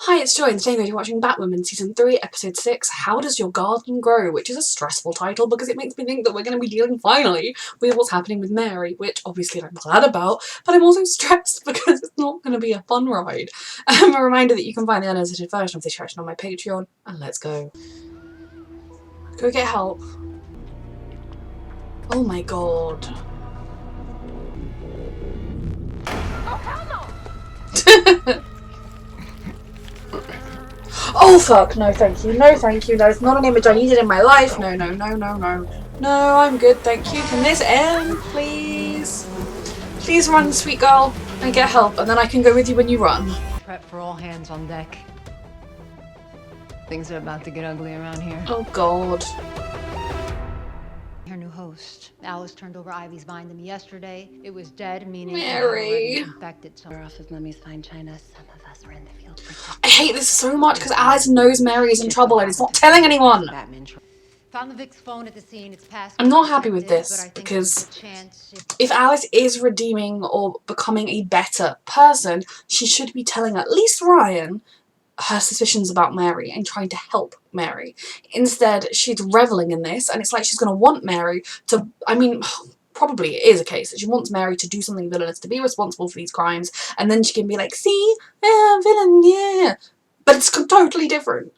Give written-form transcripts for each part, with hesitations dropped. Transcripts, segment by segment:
Hi, it's Joy, and today we're watching Batwoman Season 3, Episode 6, How Does Your Garden Grow? Which is a stressful title because it makes me think that we're going to be dealing, finally, with what's happening with Mary, which obviously I'm glad about, but I'm also stressed because it's not going to be a fun ride. A reminder that you can find the unedited version of this reaction on my Patreon, and let's go. Go get help. Oh my god. Oh, hell no! Oh fuck, no thank you, no thank you, no, it's not an image I needed in my life, no, no, no, no, no. No, I'm good, thank you. Can this end, please? Please run, sweet girl, and get help, and then I can go with you when you run. Prep for all hands on deck. Things are about to get ugly around here. Oh god. Her new host. Alice turned over Ivy's vine to me yesterday. It was dead, meaning Mary. it had already infected some. We're off of Mummy's fine china. Some of us were in the field protecting. I hate this so much because Alice knows Mary is in trouble and is not telling anyone. Found the Vic's phone at the scene. It's past. I'm not happy with this because if Alice is redeeming or becoming a better person, she should be telling at least Ryan her suspicions about Mary and trying to help Mary. Instead, she's reveling in this, and it's like she's going to want Mary to, I mean, probably it is a case that she wants Mary to do something villainous, to be responsible for these crimes, and then she can be like, see, villain, yeah. But it's totally different,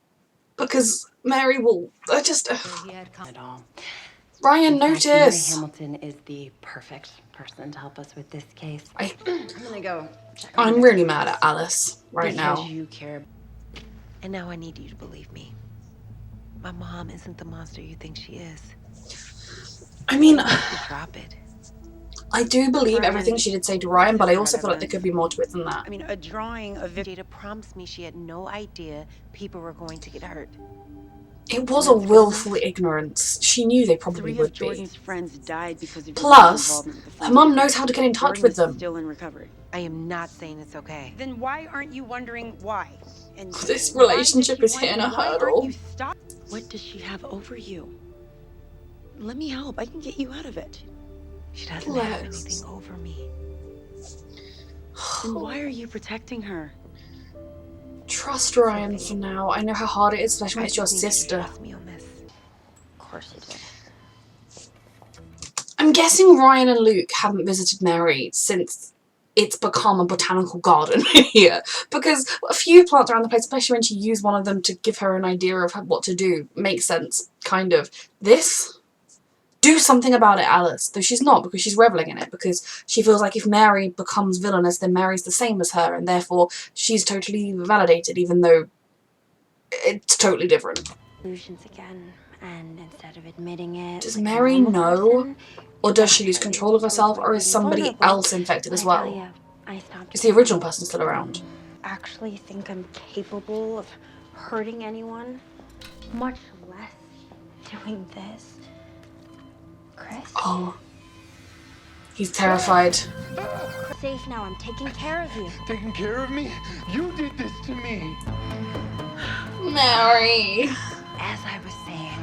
because Mary will, Ryan, notice! Mary Hamilton is the perfect person to help us with this case. I'm gonna go check. I'm really mad at Alice right now. Because you care. And now I need you to believe me. My mom isn't the monster you think she is. I mean, drop it. I do believe everything she did say to Ryan, but I also feel like there could be more to it than that. I mean, a drawing of Jada promised me she had no idea people were going to get hurt. It was a willful ignorance. She knew they probably would be. Jordan's friends died because of Plus, her mum knows how to get in touch with them. Still in recovery. I am not saying it's okay. Then why aren't you wondering why? And this relationship is hitting a hurdle. What does she have over you? Let me help. I can get you out of it. She doesn't have anything over me. Then why are you protecting her? Trust Ryan for now. I know how hard it is, especially when it's your sister. Trust me on this. Of course you do. I'm guessing Ryan and Luke haven't visited Mary since it's become a botanical garden here. Because a few plants around the place, especially when she used one of them to give her an idea of what to do, makes sense, kind of. This? Do something about it, Alice. Though she's not, because she's reveling in it, because she feels like if Mary becomes villainous, then Mary's the same as her, and therefore she's totally validated, even though it's totally different. Illusions again, and instead of admitting it, does Mary know? Or does she lose control of herself, or is somebody else infected as well? Is the original person still around? Actually think I'm capable of hurting anyone, much less doing this. Chris? Oh. He's terrified. Safe now, I'm taking care of you. Taking care of me? You did this to me. Mary. As I was saying.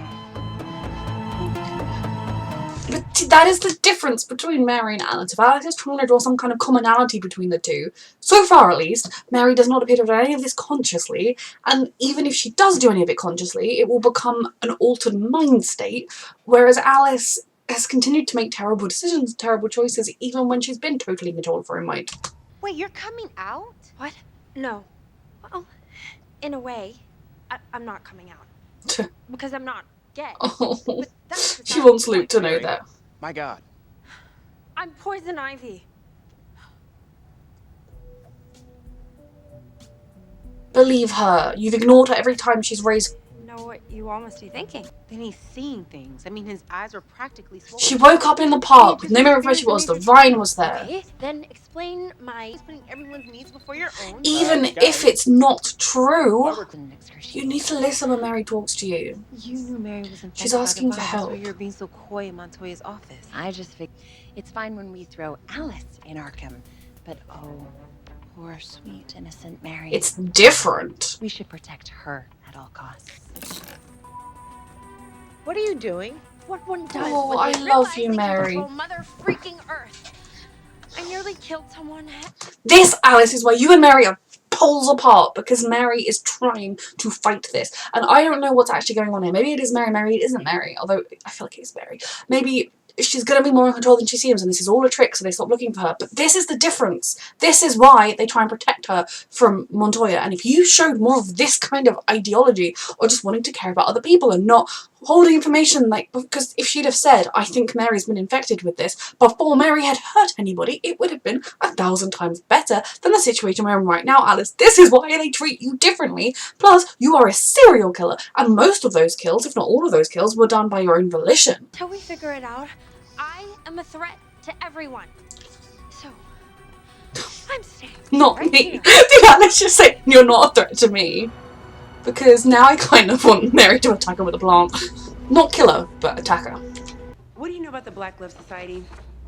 But that is the difference between Mary and Alice. If Alice is trying to draw some kind of commonality between the two, so far at least, Mary does not appear to have done any of this consciously, and even if she does do any of it consciously, it will become an altered mind state, whereas Alice has continued to make terrible decisions, terrible choices, even when she's been totally in control of her own mind. Wait, you're coming out? What? No. Well, in a way, I'm not coming out. Because I'm not gay. Oh, But that's she wants Luke to know that. My God. I'm Poison Ivy. Believe her. You've ignored her every time she's raised. Know what you all must be thinking. Then he's seeing things. I mean, his eyes are practically swollen. She woke up in the park with no memory of where she was. The vine was there. Okay, then explain my Putting everyone's needs before your own. Even if it's not true, you need to listen when Mary talks to you. You knew Mary was infected. She's asking for help. So you're being so coy in Montoya's office. I just think it's fine when we throw Alice in Arkham, but oh, poor sweet innocent Mary. It's different. We should protect her at all costs. What are you doing? what one does Oh, when I they love realize you, they can Mary. control Mother freaking Earth. I nearly killed someone. This, Alice, is why you and Mary are poles apart because Mary is trying to fight this. And I don't know what's actually going on here. Maybe it is Mary, maybe it isn't Mary, although I feel like it's Mary. Maybe she's going to be more in control than she seems, and this is all a trick, so they stop looking for her. But this is the difference. This is why they try and protect her from Montoya. And if you showed more of this kind of ideology, or just wanting to care about other people and not holding information, like, because if she'd have said, I think Mary's been infected with this, before Mary had hurt anybody, it would have been 1,000 times better than the situation we're in right now, Alice. This is why they treat you differently. Plus, you are a serial killer, and most of those kills, if not all of those kills, were done by your own volition. Until we figure it out, I am a threat to everyone. So, I'm staying Not right me. here. Did Alice just say, you're not a threat to me? Because now I kind of want Mary to attack her with a plant. Not kill her, but attack her. What do you know about the Black Love Society?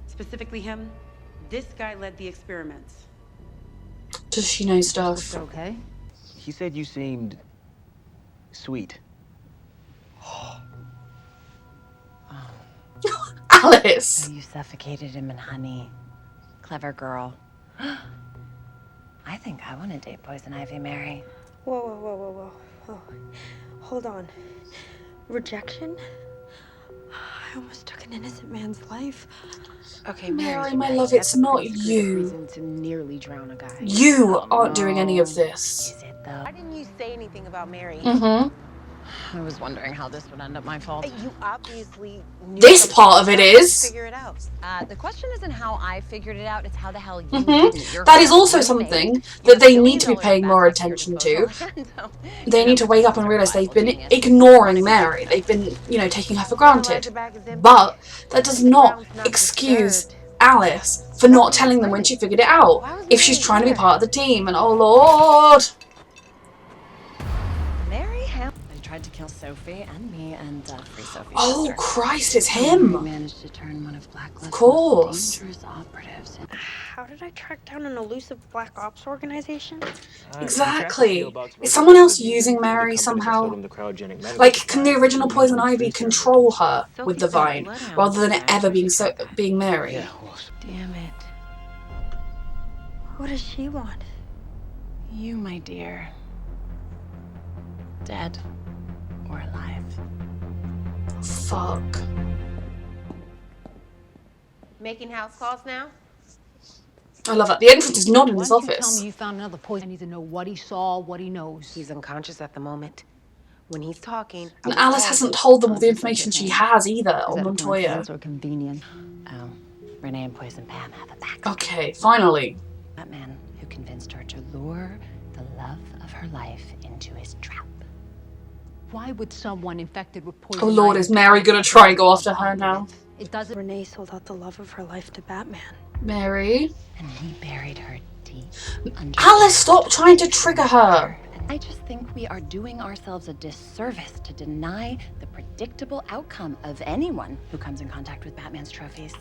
Specifically him? This guy led the experiments. Does she know stuff? Okay. He said you seemed sweet. Alice! So you suffocated him in honey. Clever girl. I think I want to date Poison Ivy, Mary. Whoa. Hold on. Rejection? I almost took an innocent man's life. Okay, Mary, my love, it's not you. Reason to nearly drown a guy. You aren't doing any of this. Is it though? Why didn't you say anything about Mary? Mm-hmm. I was wondering how this would end up my fault. You obviously knew This something part of it about it. is. Figure it out. The question isn't how I figured it out, it's how the hell you Mm-hmm. didn't. You're That is also roommate. something You're that they $1 need to be billion paying more back up attention to your to. disposal. They need to wake up and realise they've been ignoring Mary. They've been, you know, taking her for granted. But that does not excuse Alice for not telling them when she figured it out. If she's trying to be part of the team, and oh lord. Mary Ham. They tried to kill Sophie and me and free Sophie's Oh sister. Christ, it's We him. managed to turn one of Black Love's most course. dangerous operatives. How did I track down an elusive black ops organization? Exactly. Is someone else using Mary somehow? Like, can the original Poison Ivy control her with the vine, rather than it ever being Mary? Damn it. What does she want? You, my dear. Dead or alive. Fuck. Making house calls now? I love that. The entrance is not in Why his don't you tell office. me you found another poison? I need to know what he saw, what he knows. He's unconscious at the moment. When he's talking, And Alice hasn't told them all the information she has either on Montoya. Or convenient? Oh, Renee and Poison Pam have a back. Okay, finally. That man who convinced her to lure the love of her life into his trap. Why would someone infected with poison? Oh lord, is Mary gonna try and go after her now? It doesn't. Renee sold out the love of her life to Batman. Mary? And he buried her deep under. Alice, stop trying to trigger her. I just think we are doing ourselves a disservice to deny the predictable outcome of anyone who comes in contact with Batman's trophies.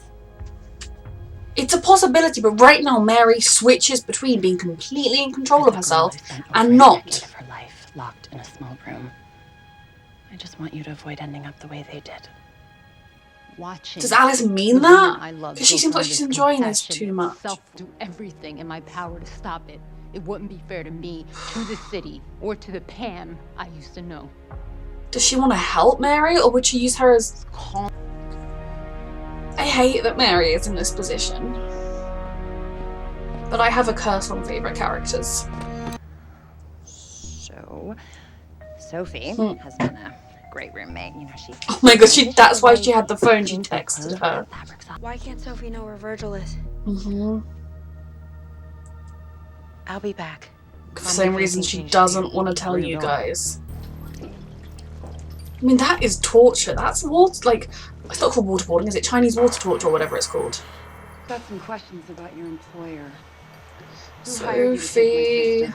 It's a possibility, but right now Mary switches between being completely in control of herself and not. Of her life locked in a small room. I just want you to avoid ending up the way they did. Watching. Does Alice mean the that? woman I love Because she go seems like through she's this enjoying this confession too much. itself, do everything in my power to stop it. It wouldn't be fair to me, to the city, or to the Pam I used to know. Does she want to help Mary, or would she use her as... Calm. I hate that Mary is in this position. But I have a curse on favourite characters. So, Sophie has been a great roommate. You know, she. Oh my god, that's why she had the phone, she texted her. Why can't Sophie know where Virgil is? Mm-hmm. I'll be back. For the same reason she doesn't want to tell you guys. I mean, that is torture. That's water, like, it's not called waterboarding, is it? Chinese water torture or whatever it's called. Got some questions about your employer. Who hired you to take my Sophie. sister?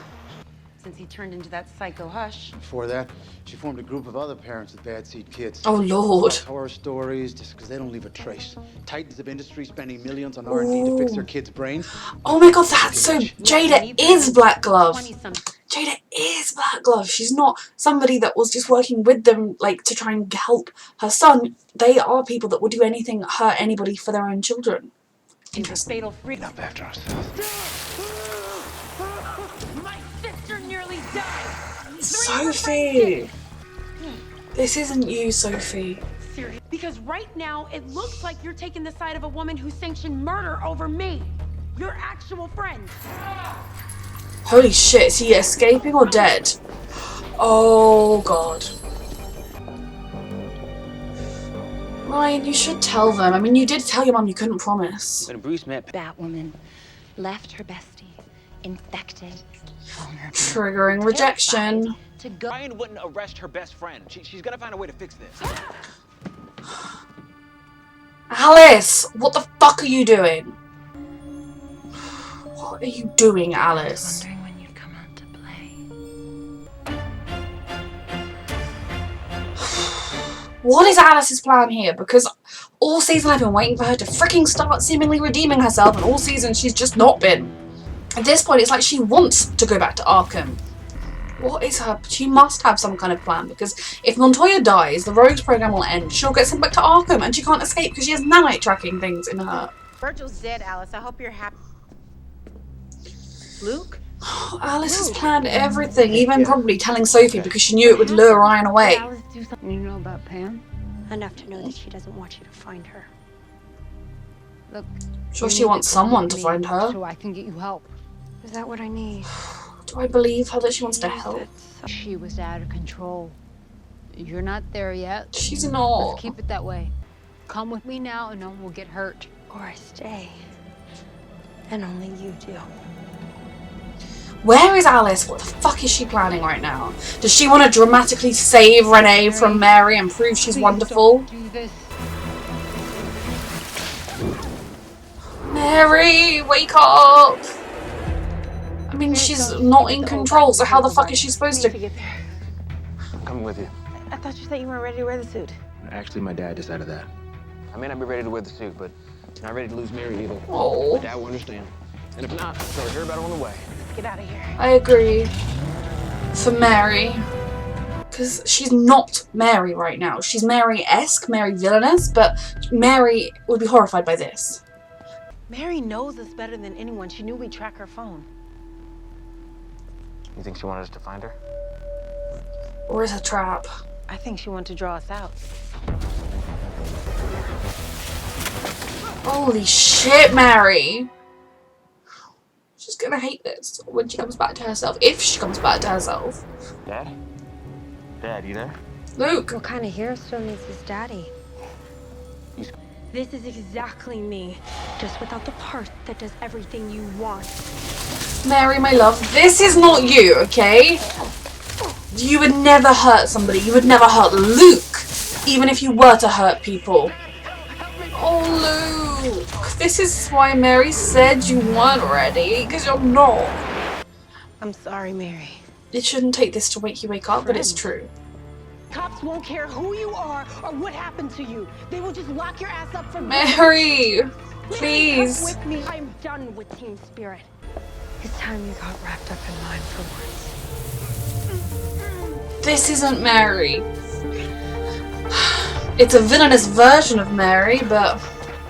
Since he turned into that psycho Hush. Before that, she formed a group of other parents with bad seed kids. Oh lord. Horror stories, just because they don't leave a trace. Titans of industry spending millions on R&D to fix their kids' brains. Oh my god, that's so... Jada is Black Glove. Jada is Black Glove. She's not somebody that was just working with them, like, to try and help her son. They are people that will do anything, hurt anybody for their own children. Interesting. Fatal freak. Up after ourselves. Sophie! This isn't you, Sophie. Seriously, because right now it looks like you're taking the side of a woman who sanctioned murder over me, your actual friend. Holy shit, is he escaping or dead? Oh god. Ryan, you should tell them. I mean, you did tell your mum you couldn't promise. When Bruce met Batwoman left her bestie, infected, vulnerable, Triggering rejection. to go. Ryan wouldn't arrest her best friend. She's gonna find a way to fix this. Alice! What the fuck are you doing? What are you doing, Alice? Wondering when you'd come out to play. What is Alice's plan here? Because all season I've been waiting for her to freaking start seemingly redeeming herself, and all season she's just not been. At this point, it's like she wants to go back to Arkham. What is her... She must have some kind of plan, because if Montoya dies, the Rogues program will end. She'll get sent back to Arkham, and she can't escape because she has nanite tracking things in her. Virgil's dead, Alice. I hope you're happy. Luke? Alice has planned everything, even probably telling Sophie because she knew it would lure Ryan away. Alice do something you know about Pam? Enough to know that she doesn't want you to find her. Look, Sure, you she need wants to come someone with to me find her. so I can get you help. Is that what I need? Do I believe her that she wants to help? She was out of control. You're not there yet. She's not. Let's keep it that way. Come with me now and no one will get hurt. Or I stay. And only you do. Where is Alice? What the fuck is she planning right now? Does she want to dramatically save Renee from Mary and prove she's wonderful? Do this. Mary, wake up! I mean, she's not in control, so how the fuck is she supposed to... I'm coming with you. I thought you said you weren't ready to wear the suit. Actually, my dad decided that. I may not be ready to wear the suit, but not ready to lose Mary either. Oh. My dad will understand. And if not, I'll hear about it on the way. Get out of here. I agree. For Mary. Because she's not Mary right now. She's Mary-esque, Mary villainous, but Mary would be horrified by this. Mary knows us better than anyone. She knew we'd track her phone. You think she wanted us to find her? Or is it a trap? I think she wanted to draw us out. Holy shit, Mary! She's gonna hate this when she comes back to herself. If she comes back to herself. Dad? Dad, you there? Luke! What kind of hero still needs his daddy? This is exactly me, just without the part that does everything you want. Mary, my love, this is not you, okay? You would never hurt somebody. You would never hurt Luke, even if you were to hurt people. Oh, Luke. This is why Mary said you weren't ready, because you're not. I'm sorry, Mary. It shouldn't take this to make you wake up, but it's true. Cops won't care who you are or what happened to you. They will just lock your ass up for Mary, Come please. with me. I'm done with Team Spirit. It's time you got wrapped up in mine for once. This isn't Mary. It's a villainous version of Mary, but...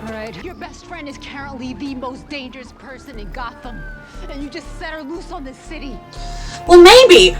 Alright, your best friend is currently the most dangerous person in Gotham. And you just set her loose on this city. Well, maybe!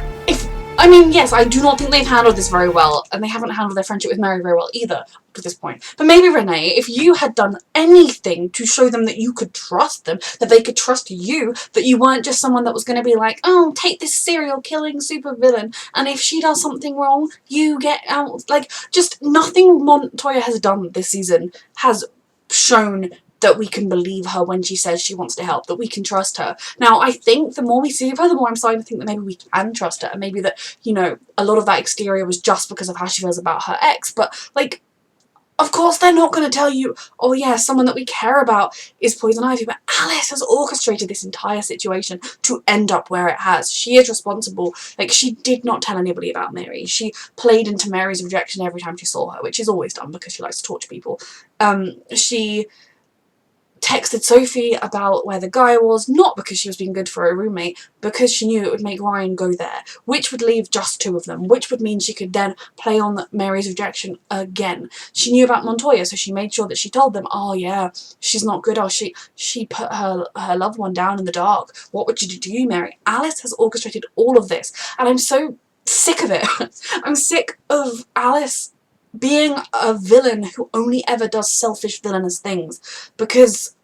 I mean, yes, I do not think they've handled this very well, and they haven't handled their friendship with Mary very well either, up to this point. But maybe, Renee, if you had done anything to show them that you could trust them, that they could trust you, that you weren't just someone that was going to be like, oh, take this serial-killing supervillain, and if she does something wrong, you get out. Like, just nothing Montoya has done this season has shown that we can believe her when she says she wants to help, that we can trust her. Now, I think the more we see of her, the more I'm starting to think that maybe we can trust her, and maybe that, you know, a lot of that exterior was just because of how she feels about her ex, but, like, of course they're not going to tell you, oh yeah, someone that we care about is Poison Ivy, but Alice has orchestrated this entire situation to end up where it has. She is responsible. Like, she did not tell anybody about Mary. She played into Mary's rejection every time she saw her, which is always done because she likes to torture people. She texted Sophie about where the guy was, not because she was being good for a roommate, because she knew it would make Ryan go there, which would leave just two of them, which would mean she could then play on Mary's rejection again. She knew about Montoya, so she made sure that she told them, oh yeah, she's not good, oh she put her loved one down in the dark. What would you do, Mary? Alice has orchestrated all of this, and I'm so sick of it. I'm sick of Alice being a villain who only ever does selfish villainous things, because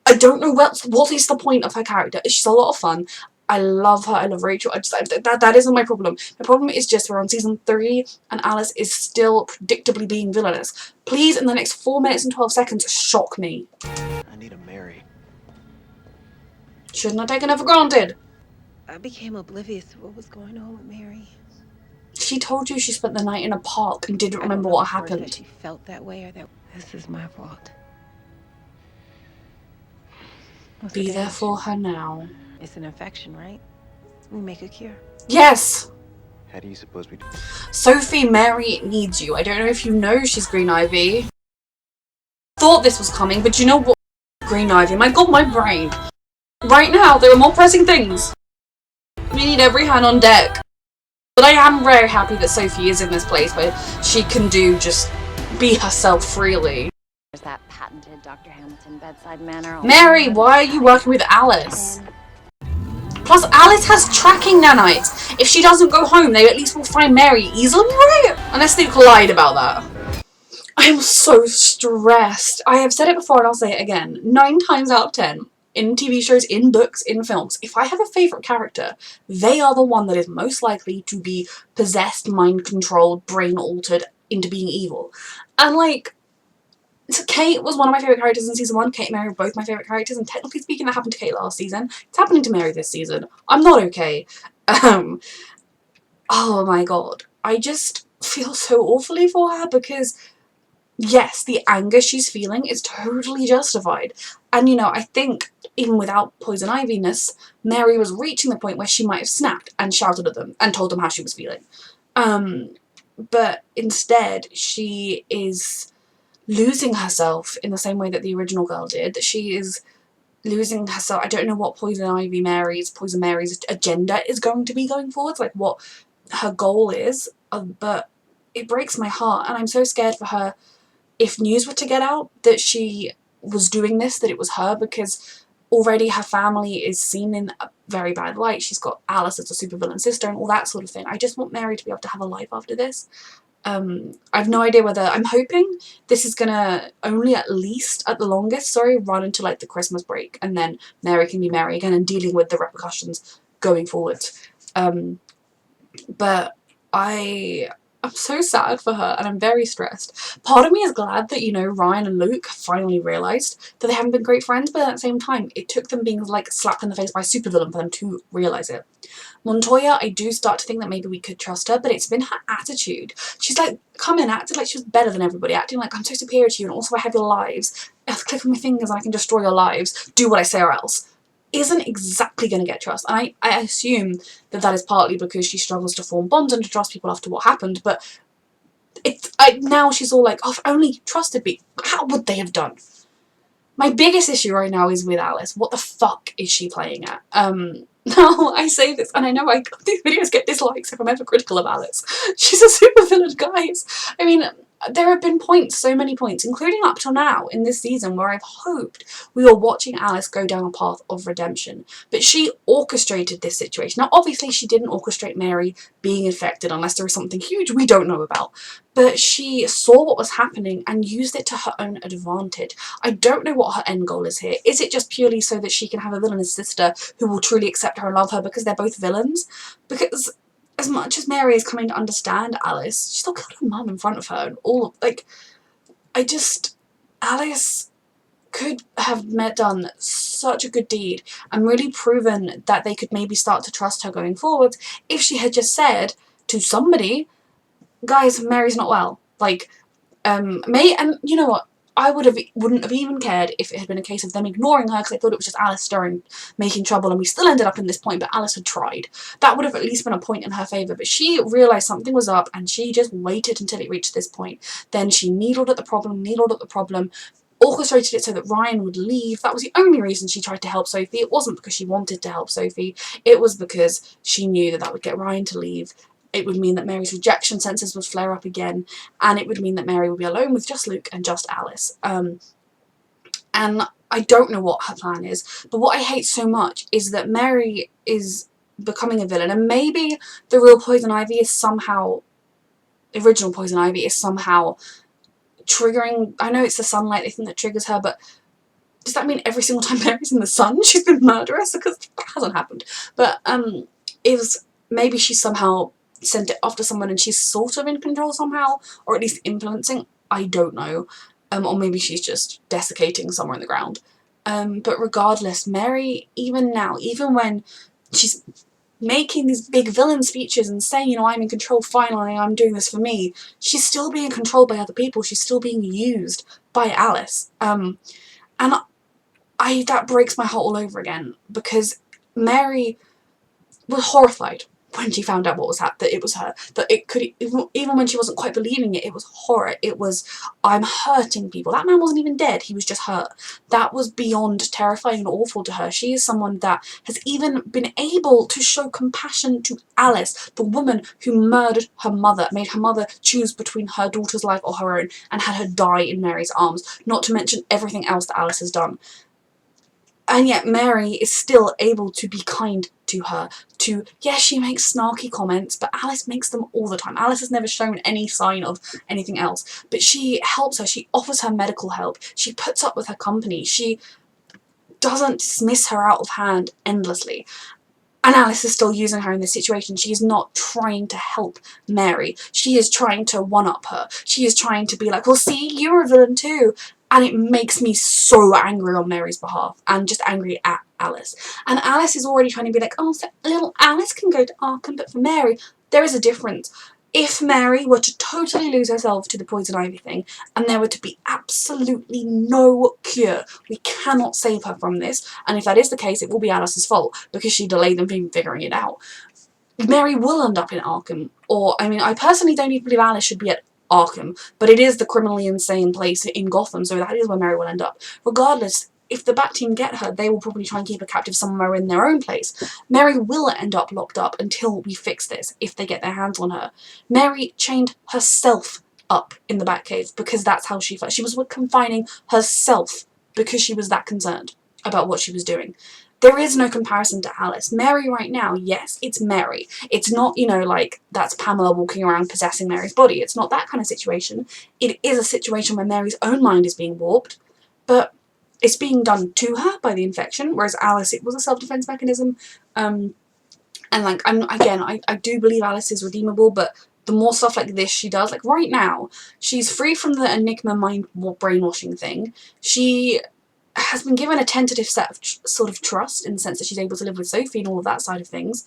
I don't know what is the point of her character. She's a lot of fun. I love her. I love Rachel. That isn't my problem. My problem is just we're on season 3 and Alice is still predictably being villainous. Please, in the next 4 minutes and 12 seconds, shock me. I need to marry. Shouldn't have taken her for granted. I became oblivious to what was going on with Mary. She told you she spent the night in a park and didn't I don't remember know what if it was that happened. she felt that way or that this is my fault. What's Be the there damage? for her now. It's an infection, right? We make a cure. Yes! How do you suppose we do? Sophie, Mary needs you. I don't know if you know she's Green Ivy. Thought this was coming, but you know what? Green Ivy. My god, my brain. Right now, there are more pressing things. We need every hand on deck. But I am very happy that Sophie is in this place where she can just be herself freely. There's that patented Dr. Hamilton bedside manner. Mary, why are you working with Alice? Plus, Alice has tracking nanites. If she doesn't go home, they at least will find Mary easily, right? Unless they lied about that. I am so stressed. I have said it before and I'll say it again. 9 times out of 10, in TV shows, in books, in films, if I have a favourite character, they are the one that is most likely to be possessed, mind-controlled, brain-altered into being evil. And like, so Kate was one of my favourite characters in season 1. Kate and Mary were both my favourite characters, and technically speaking that happened to Kate last season. It's happening to Mary this season. I'm not okay. Oh my god. I just feel so awfully for her because, yes, the anger she's feeling is totally justified. And you know, I think even without Poison Ivy-ness, Mary was reaching the point where she might have snapped and shouted at them and told them how she was feeling. But instead, she is losing herself in the same way that the original girl did. That she is losing herself. I don't know what Poison Mary's agenda is going to be going forwards, like what her goal is, but it breaks my heart, and I'm so scared for her if news were to get out that she was doing this, that it was her, because already her family is seen in a very bad light. She's got Alice as a supervillain sister and all that sort of thing. I just want Mary to be able to have a life after this. I have no idea whether, I'm hoping this is gonna only at the longest, run into like the Christmas break, and then Mary can be Mary again and dealing with the repercussions going forward. But I'm so sad for her and I'm very stressed. Part of me is glad that, you know, Ryan and Luke finally realised that they haven't been great friends, but at the same time, it took them being like slapped in the face by a supervillain for them to realise it. Montoya, I do start to think that maybe we could trust her, but it's been her attitude. She's like come in, acted like she was better than everybody, acting like I'm so superior to you and also I have your lives. I'll click on my fingers and I can destroy your lives. Do what I say or else. Isn't exactly going to get trust. And I assume that that is partly because she struggles to form bonds and to trust people after what happened, but now she's all like, oh, if only you trusted me. How would they have done? My biggest issue right now is with Alice. What the fuck is she playing at? Now, I say this, and I know these videos get dislikes if I'm ever critical of Alice. She's a supervillain, guys. I mean, there have been points, so many points, including up till now in this season, where I've hoped we were watching Alice go down a path of redemption. But she orchestrated this situation. Now, obviously, she didn't orchestrate Mary being infected unless there was something huge we don't know about. But she saw what was happening and used it to her own advantage. I don't know what her end goal is here. Is it just purely so that she can have a villainous sister who will truly accept her and love her because they're both villains? Because as much as Mary is coming to understand Alice, she still killed her mum in front of her and all, like, Alice could have done such a good deed and really proven that they could maybe start to trust her going forward if she had just said to somebody, guys, Mary's not well. Like, and you know what? I wouldn't have even cared if it had been a case of them ignoring her because I thought it was just Alice making trouble and we still ended up in this point, but Alice had tried. That would have at least been a point in her favour, but she realised something was up and she just waited until it reached this point. Then she needled at the problem, orchestrated it so that Ryan would leave. That was the only reason she tried to help Sophie. It wasn't because she wanted to help Sophie, it was because she knew that that would get Ryan to leave. It would mean that Mary's rejection senses would flare up again, and it would mean that Mary would be alone with just Luke and just Alice. And I don't know what her plan is, but what I hate so much is that Mary is becoming a villain, and maybe the real Poison Ivy is somehow, the original Poison Ivy is somehow triggering, I know it's the sunlight they think that triggers her, but does that mean every single time Mary's in the sun she's been murderous? Because that hasn't happened. But is maybe she somehow sent it off to someone and she's sort of in control somehow, or at least influencing, I don't know. Or maybe she's just desiccating somewhere in the ground. But regardless, Mary, even now, even when she's making these big villain speeches and saying, you know, I'm in control finally, I'm doing this for me, she's still being controlled by other people, she's still being used by Alice. And that breaks my heart all over again, because Mary was horrified when she found out what was that it was her, that it could, even when she wasn't quite believing it, it was horror, it was, I'm hurting people. That man wasn't even dead, he was just hurt. That was beyond terrifying and awful to her. She is someone that has even been able to show compassion to Alice, the woman who murdered her mother, made her mother choose between her daughter's life or her own, and had her die in Mary's arms, not to mention everything else that Alice has done. And yet Mary is still able to be kind to her, yes, she makes snarky comments, but Alice makes them all the time. Alice has never shown any sign of anything else, but she helps her, she offers her medical help, she puts up with her company, she doesn't dismiss her out of hand endlessly. And Alice is still using her in this situation. She is not trying to help Mary. She is trying to one-up her. She is trying to be like, well, see, you're a villain too. And it makes me so angry on Mary's behalf, and just angry at Alice. And Alice is already trying to be like, oh, so little Alice can go to Arkham, but for Mary, there is a difference. If Mary were to totally lose herself to the Poison Ivy thing, and there were to be absolutely no cure, we cannot save her from this, and if that is the case, it will be Alice's fault, because she delayed them from figuring it out. Mary will end up in Arkham, or, I mean, I personally don't even believe Alice should be at Arkham, but it is the criminally insane place in Gotham, so that is where Mary will end up. Regardless, if the Bat Team get her, they will probably try and keep her captive somewhere in their own place. Mary will end up locked up until we fix this, if they get their hands on her. Mary chained herself up in the Batcave because that's how she felt. She was confining herself because she was that concerned about what she was doing. There is no comparison to Alice. Mary right now, yes, it's Mary. It's not, you know, like, that's Pamela walking around possessing Mary's body. It's not that kind of situation. It is a situation where Mary's own mind is being warped, but it's being done to her by the infection, whereas Alice, it was a self-defense mechanism. And, like, I do believe Alice is redeemable, but the more stuff like this she does, like, right now, she's free from the Enigma mind brainwashing thing. She has been given a tentative set of sort of trust, in the sense that she's able to live with Sophie and all of that side of things.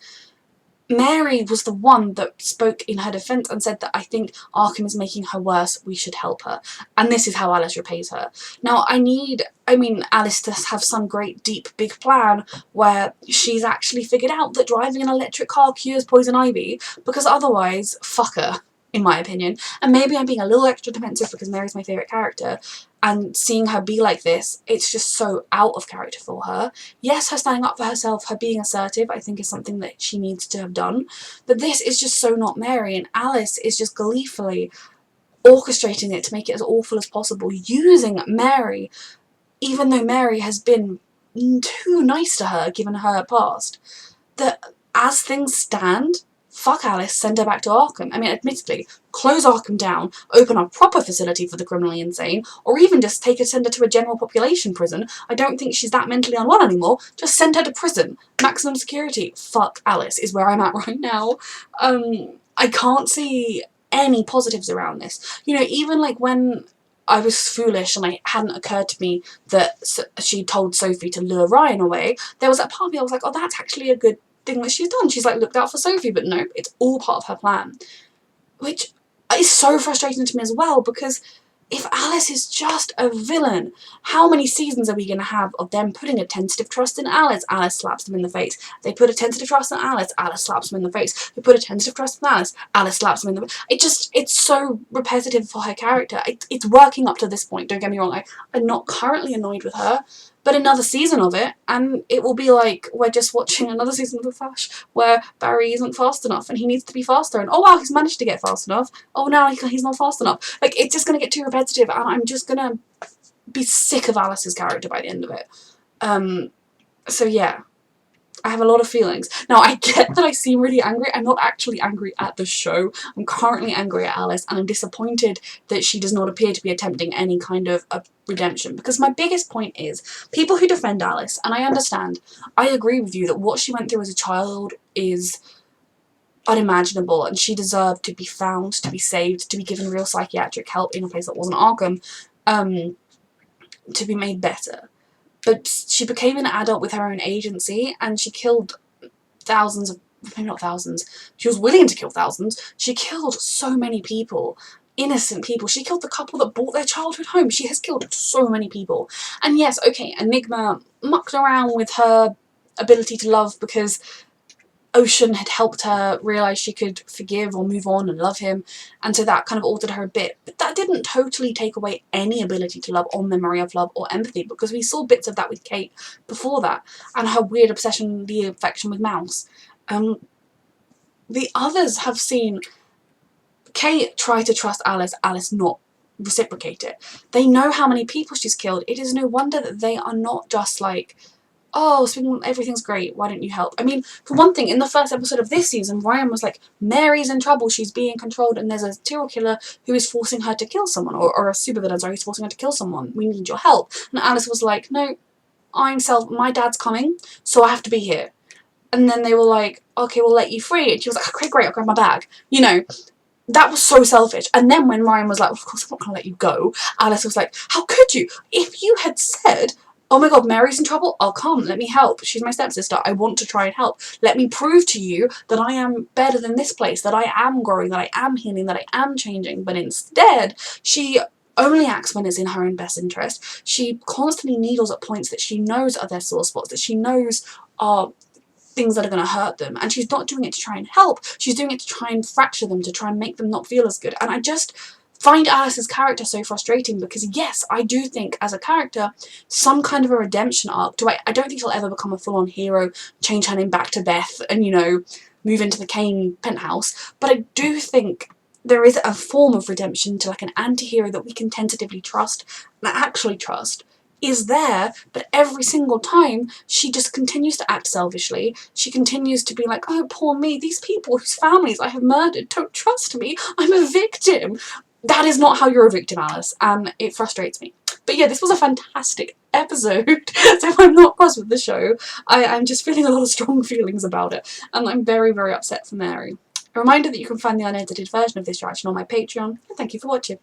Mary was the one that spoke in her defence and said that, I think Arkham is making her worse, we should help her. And this is how Alice repays her. Now, I mean, Alice to have some great, deep, big plan where she's actually figured out that driving an electric car cures Poison Ivy, because otherwise, fuck her, in my opinion. And maybe I'm being a little extra defensive because Mary's my favourite character, and seeing her be like this, it's just so out of character for her. Yes, her standing up for herself, her being assertive, I think is something that she needs to have done, but this is just so not Mary, and Alice is just gleefully orchestrating it to make it as awful as possible, using Mary, even though Mary has been too nice to her given her past, that as things stand, fuck Alice, send her back to Arkham. I mean, admittedly, close Arkham down, open a proper facility for the criminally insane, or even just send her to a general population prison. I don't think she's that mentally unwell anymore. Just send her to prison. Maximum security. Fuck Alice is where I'm at right now. I can't see any positives around this. You know, even like when I was foolish and it hadn't occurred to me that she told Sophie to lure Ryan away, there was that part of me I was like, oh, that's actually a good thing that she's done. She's like looked out for Sophie, but no, it's all part of her plan, which is so frustrating to me as well, because if Alice is just a villain, how many seasons are we going to have of them putting a tentative trust in Alice? Alice slaps them in the face. They put a tentative trust in Alice. Alice slaps them in the face. They put a tentative trust in Alice. Alice slaps them in the face. It's so repetitive for her character. It's working up to this point, don't get me wrong. I'm not currently annoyed with her, but another season of it, and it will be like we're just watching another season of The Flash where Barry isn't fast enough and he needs to be faster, and oh wow, he's managed to get fast enough. Oh, now he's not fast enough. Like, it's just going to get too repetitive, and I'm just going to be sick of Alice's character by the end of it. So yeah, I have a lot of feelings. Now, I get that I seem really angry. I'm not actually angry at the show. I'm currently angry at Alice, and I'm disappointed that she does not appear to be attempting any kind of a redemption. Because my biggest point is, people who defend Alice, and I understand, I agree with you that what she went through as a child is unimaginable, and she deserved to be found, to be saved, to be given real psychiatric help in a place that wasn't Arkham, to be made better. But she became an adult with her own agency, and she killed thousands of, maybe not thousands, she was willing to kill thousands. She killed so many people, innocent people. She killed the couple that bought their childhood home. She has killed so many people. And yes, okay, Enigma mucked around with her ability to love because Ocean had helped her realise she could forgive or move on and love him, and so that kind of altered her a bit. But that didn't totally take away any ability to love or memory of love or empathy, because we saw bits of that with Kate before that, and her weird obsession, the affection with Mouse. The others have seen Kate try to trust Alice, Alice not reciprocate it. They know how many people she's killed. It is no wonder that they are not just like, oh, everything's great, why don't you help? I mean, for one thing, in the first episode of this season, Ryan was like, Mary's in trouble, she's being controlled, and there's a serial killer who is forcing her to kill someone, or a supervillain, sorry, who's forcing her to kill someone. We need your help. And Alice was like, no, my dad's coming, so I have to be here. And then they were like, okay, we'll let you free. And she was like, okay, great, I'll grab my bag. You know, that was so selfish. And then when Ryan was like, of course I'm not going to let you go, Alice was like, how could you? If you had said, oh my god, Mary's in trouble, I'll come, let me help. She's my stepsister, I want to try and help. Let me prove to you that I am better than this place, that I am growing, that I am healing, that I am changing. But instead, she only acts when it's in her own best interest. She constantly needles at points that she knows are their sore spots, that she knows are things that are going to hurt them, and she's not doing it to try and help, she's doing it to try and fracture them, to try and make them not feel as good. And I just find Alice's character so frustrating, because yes, I do think as a character some kind of a redemption arc. I don't think she'll ever become a full-on hero, change her name back to Beth, and you know, move into the Kane penthouse, but I do think there is a form of redemption to like an anti-hero that we can tentatively trust and actually trust is there, but every single time she just continues to act selfishly. She continues to be like, oh, poor me, these people whose families I have murdered don't trust me, I'm a victim. That is not how you're a victim, Alice, and it frustrates me. But yeah, this was a fantastic episode, so I'm not cross with the show. I'm just feeling a lot of strong feelings about it, and I'm very, very upset for Mary. A reminder that you can find the unedited version of this reaction on my Patreon, and thank you for watching.